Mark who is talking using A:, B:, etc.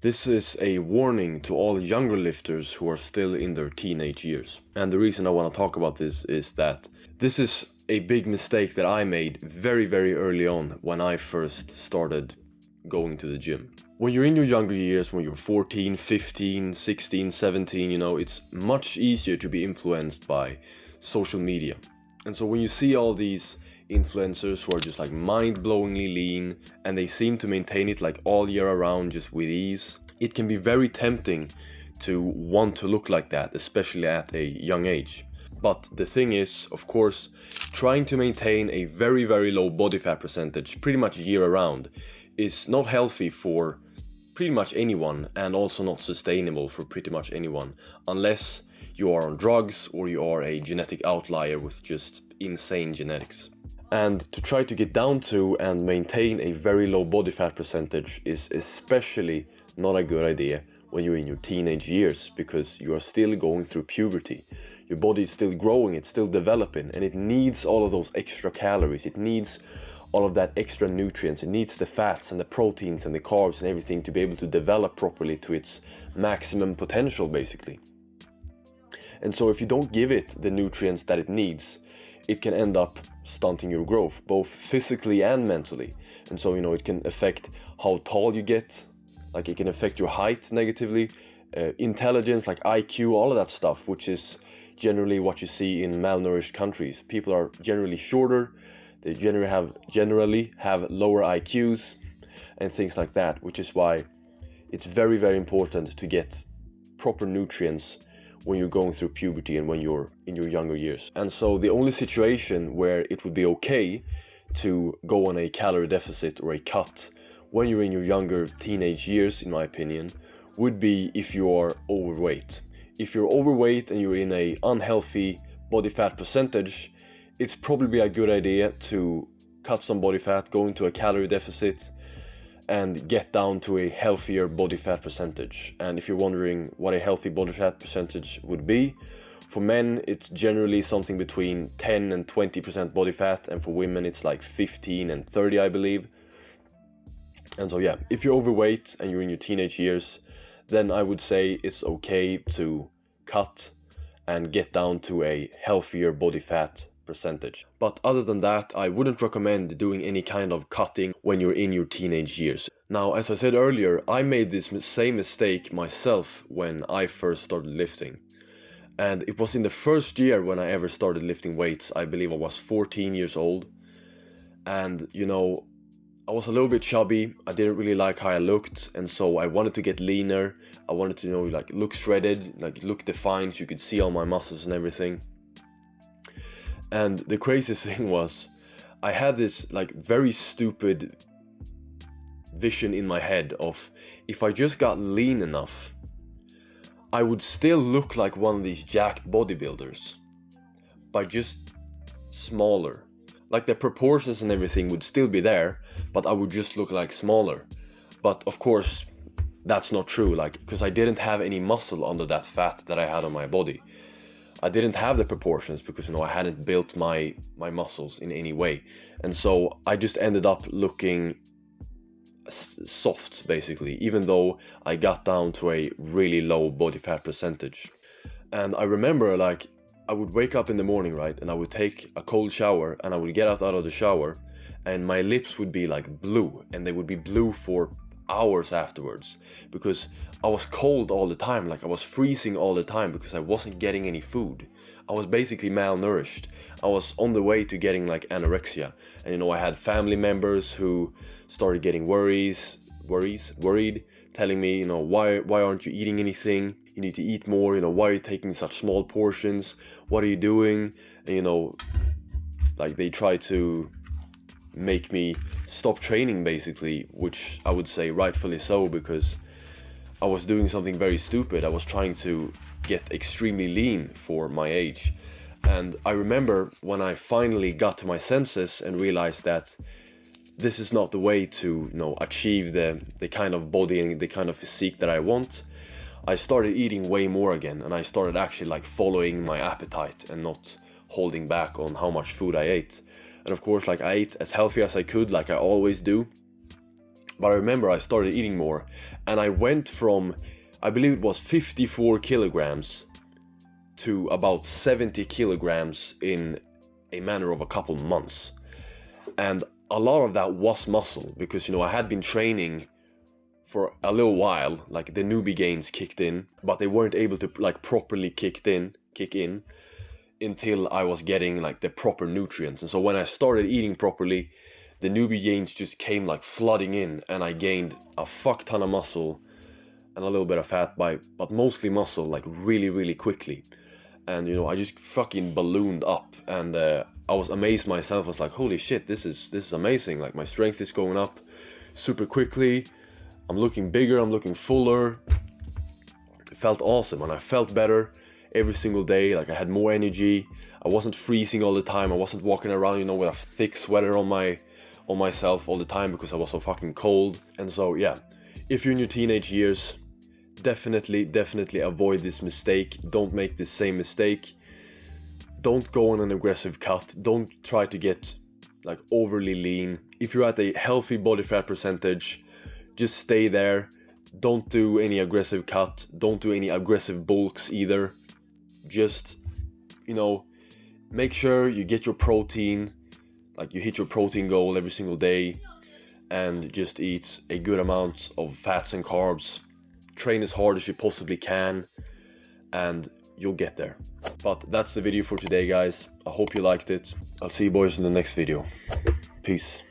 A: This is a warning to all younger lifters who are still in their teenage years. And the reason I want to talk about this is that this is a big mistake that I made very, very early on when I first started going to the gym. When you're in your younger years, when you're 14, 15, 16, 17, it's much easier to be influenced by social media. And so when you see all these influencers who are just like mind-blowingly lean and they seem to maintain it like all year around just with ease, it can be very tempting to want to look like that, especially at a young age. But the thing is, of course, trying to maintain a very, very low body fat percentage pretty much year around is not healthy for pretty much anyone, and also not sustainable for pretty much anyone, unless you are on drugs or you are a genetic outlier with just insane genetics. And to try to get down to and maintain a very low body fat percentage is especially not a good idea when you're in your teenage years, because you are still going through puberty. Your body is still growing, it's still developing, and it needs all of those extra calories. It needs all of that extra nutrients. It needs the fats and the proteins and the carbs and everything to be able to develop properly to its maximum potential, basically. And so if you don't give it the nutrients that it needs, it can end up stunting your growth, both physically and mentally. And so, it can affect how tall you get, like it can affect your height negatively, intelligence, like IQ, all of that stuff, which is generally what you see in malnourished countries. People are generally shorter, they generally have lower IQs and things like that, which is why it's very, very important to get proper nutrients when you're going through puberty and when you're in your younger years. And so the only situation where it would be okay to go on a calorie deficit or a cut when you're in your younger teenage years, in my opinion, would be if you are overweight. If you're overweight and you're in a unhealthy body fat percentage, it's probably a good idea to cut some body fat, go into a calorie deficit, and get down to a healthier body fat percentage. And if you're wondering what a healthy body fat percentage would be, for men it's generally something between 10 and 20% body fat, and for women it's like 15 and 30, I believe. And so yeah, if you're overweight and you're in your teenage years, then I would say it's okay to cut and get down to a healthier body fat percentage. But other than that, I wouldn't recommend doing any kind of cutting when you're in your teenage years. Now, as I said earlier, I made this same mistake myself when I first started lifting. And it was in the first year when I ever started lifting weights. I believe I was 14 years old. And, I was a little bit chubby. I didn't really like how I looked. And so I wanted to get leaner. I wanted to, look shredded, look defined. So you could see all my muscles and everything. And the craziest thing was, I had this very stupid vision in my head of, if I just got lean enough, I would still look like one of these jacked bodybuilders, but just smaller. Like the proportions and everything would still be there, but I would just look like smaller. But of course, that's not true, because I didn't have any muscle under that fat that I had on my body. I didn't have the proportions because, I hadn't built my muscles in any way. And so I just ended up looking soft, basically, even though I got down to a really low body fat percentage. And I remember, I would wake up in the morning, right? And I would take a cold shower and I would get out of the shower and my lips would be blue, and they would be blue for hours afterwards because I was cold all the time. I was freezing all the time because I wasn't getting any food. I was basically malnourished. I was on the way to getting anorexia, and I had family members who started getting worried, telling me, why aren't you eating anything? You need to eat more. Why are you taking such small portions? What are you doing? And they try to make me stop training, basically, which I would say rightfully so, because I was doing something very stupid. I was trying to get extremely lean for my age. And I remember when I finally got to my senses and realized that this is not the way to achieve the kind of body and the kind of physique that I want, I started eating way more again, and I started actually following my appetite and not holding back on how much food I ate. And of course, I ate as healthy as I could, like I always do. But I remember I started eating more, and I went from, I believe it was 54 kilograms to about 70 kilograms in a matter of a couple months. And a lot of that was muscle, because, you know, I had been training for a little while, like the newbie gains kicked in, but they weren't able to like properly kick in until I was getting like the proper nutrients. And so when I started eating properly, the newbie gains just came like flooding in, and I gained a fuck ton of muscle and a little bit of fat, but mostly muscle, like really quickly. And you know, I just fucking ballooned up, and I was amazed myself. I was like, holy shit, this is amazing. Like my strength is going up super quickly. I'm looking bigger, I'm looking fuller. It felt awesome, and I felt better every single day. Like I had more energy. I wasn't freezing all the time. I wasn't walking around, you know, with a thick sweater on myself all the time because I was so fucking cold. And so yeah, if you're in your teenage years, definitely avoid this mistake. Don't make the same mistake. Don't go on an aggressive cut. Don't try to get like overly lean. If you're at a healthy body fat percentage, just stay there. Don't do any aggressive cut. Don't do any aggressive bulks either. Just, you know, make sure you get your protein, like you hit your protein goal every single day, and just eat a good amount of fats and carbs. Train as hard as you possibly can, and you'll get there. But that's the video for today, guys. I hope you liked it. I'll see you boys in the next video. Peace.